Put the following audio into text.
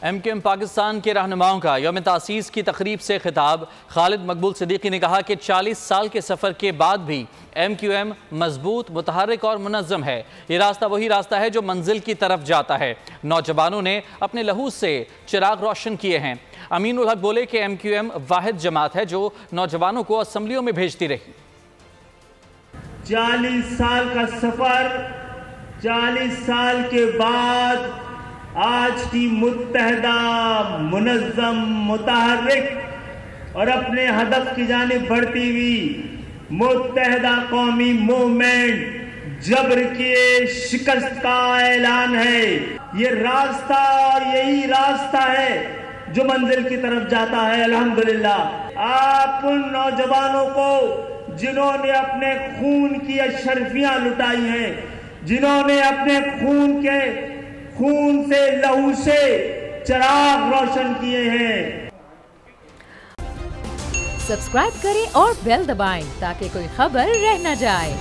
MQM Pakistan के रहनुमाओं का यौम तासीस की तकरीब से खिताब। खालिद मकबूल सिद्दीकी ने कहा कि 40 साल के सफ़र के बाद भी MQM मजबूत, मुतहर्रिक और मुनज़्ज़म है। ये रास्ता वही रास्ता है जो मंजिल की तरफ जाता है। नौजवानों ने अपने लहू से चिराग रोशन किए हैं। अमीनुल हक बोले कि MQM वाहिद जमात है जो नौजवानों को असम्बलियों में भेजती रही। 40 साल का सफ़र, 40 साल के बाद आज की मुत्तहदा, मुनज़्ज़म, मुतहर्रिक और अपने हदफ की जानिब बढ़ती हुई मुत्तहदा कौमी मूवमेंट जबर के शिकस्त का ऐलान है। ये रास्ता, यही रास्ता है जो मंजिल की तरफ जाता है। अल्हम्दुलिल्लाह आप उन नौजवानों को जिन्होंने अपने खून की अशरफियां लुटाई हैं, जिन्होंने अपने खून से, लहू से चिराग रोशन किए हैं। सब्सक्राइब करें और बेल दबाएं ताकि कोई खबर रह न जाए।